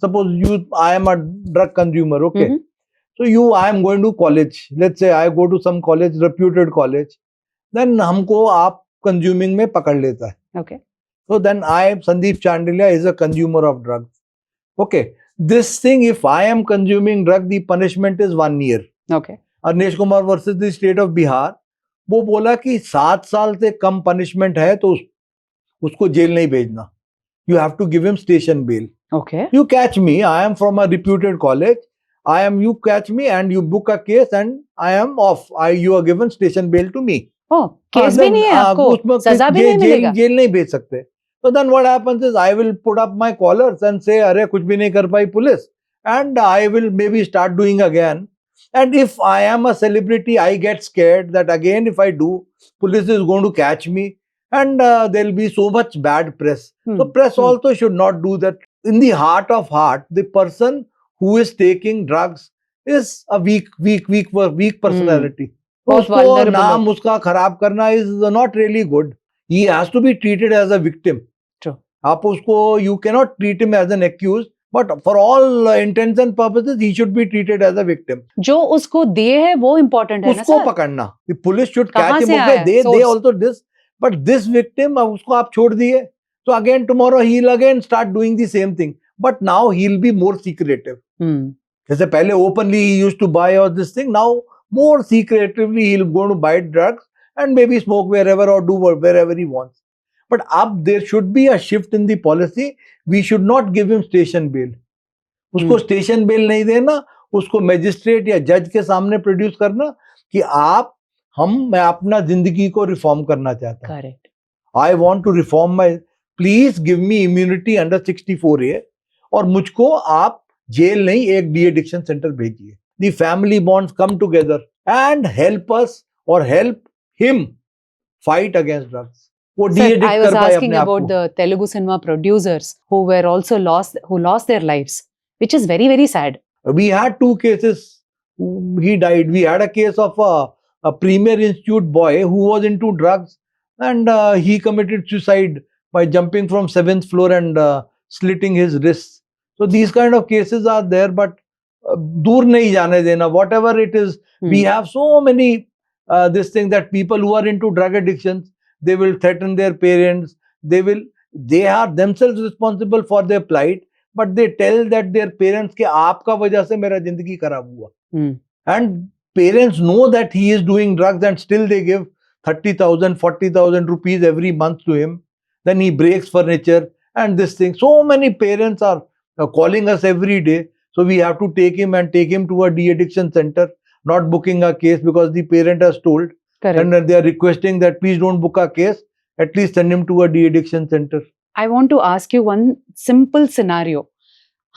suppose I am a drug consumer, okay? Mhm. So I am going to college. Let's say I go to some college, reputed college. Then हमको आप consuming में पकड़ लेता है. Okay. So then Sandeep Chandelia is a consumer of drugs. Okay. This thing, if I am consuming drug, the punishment is 1 year. Okay. Arnesh Kumar versus the state of Bihar, वो बोला कि 7 साल से कम पनिशमेंट है तो उसको जेल नहीं भेजना. You have to give him station bail. Okay. You catch me, I am from a reputed college. You catch me and you book a case and I am off. You are given station bail to me. Oh, case भी नहीं है आपको, सजा भी नहीं मिलेगा. Jail नहीं भेज सकते. So then what happens is I will put up my collars and say, अरे कुछ भी नहीं कर पाई police, and I will maybe start doing again. And if I am a celebrity, I get scared that again if I do, police is going to catch me and there will be so much bad press. So press also should not do that. In the heart of heart, the person who is taking drugs is a weak personality. उसको नाम उसका खराब करना is not really good. He has to be treated as a victim. True. आप उसको, you cannot treat him as an accused, but for all intents and purposes, he should be treated as a victim. जो उसको दिए है वो important है ना उसको सर. पकड़ना. The police should कहाँ catch him. से आया? They also this, but this victim, उसको आप छोड़ दिए. So again tomorrow he'll again start doing the same thing. But now he'll be more secretive. जैसे पहले openly he used to buy all this thing. Now more secretively he'll go to buy drugs and maybe smoke wherever or do wherever he wants. But up there should be a shift in the policy. We should not give him station bail. उसको station bell नहीं देना, उसको magistrate या जज के सामने produce करना कि मैं अपना जिंदगी को रिफॉर्म करना चाहता हूँ. Correct. I want to reform my, please give me immunity under 64A और मुझको आप जेल नहीं एक डी एडिक्शन सेंटर भेजिए. The family bonds come together and help us or help him fight against drugs. वो de-addict I was कर पाए asking अपने आप about को. the Telugu cinema producers who were also lost their lives, which is very, very sad. We had 2 cases. He died. We had a case of a Premier Institute boy who was into drugs and he committed suicide by jumping from 7th floor and slitting his wrists. So these kind of cases are there, but दूर नहीं जाने देना. Whatever it is, we have so many this thing that people who are into drug addictions, they will threaten their parents. They are themselves responsible for their plight, but they tell that their parents के आपका वजह से मेरा जिंदगी खराब हुआ. And parents know that he is doing drugs and still they give 30,000, 40,000 rupees every month to him. Then he breaks furniture and this thing. So many parents are calling us every day. So we have to take him to a de-addiction center, not booking a case because the parent has told. Correct. And they are requesting that please don't book a case, at least send him to a de-addiction center. I want to ask you one simple scenario.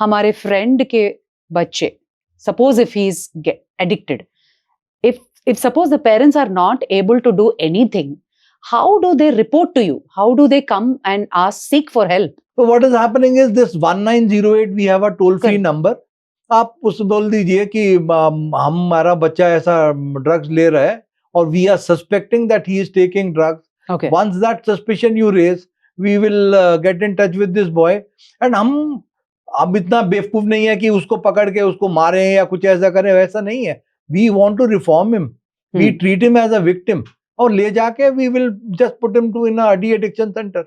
हमारे friend के बच्चे, suppose if he is addicted, if suppose the parents are not able to do anything, how do they report to you? How do they come and seek for help? So what is happening is this 1908, we have a toll-free number. आप उस बोल दीजिए कि हमारा बच्चा ऐसा drugs ले रहा है और we are suspecting that he is taking drugs. Okay. Once that suspicion you raise, we will get in touch with this boy. And हम अब इतना बेवकूफ नहीं है कि उसको पकड़ के उसको मारें या कुछ ऐसा करें, वैसा नहीं है. We want to reform him. We treat him as a victim. और ले जाके we will just put him in a de-addiction center.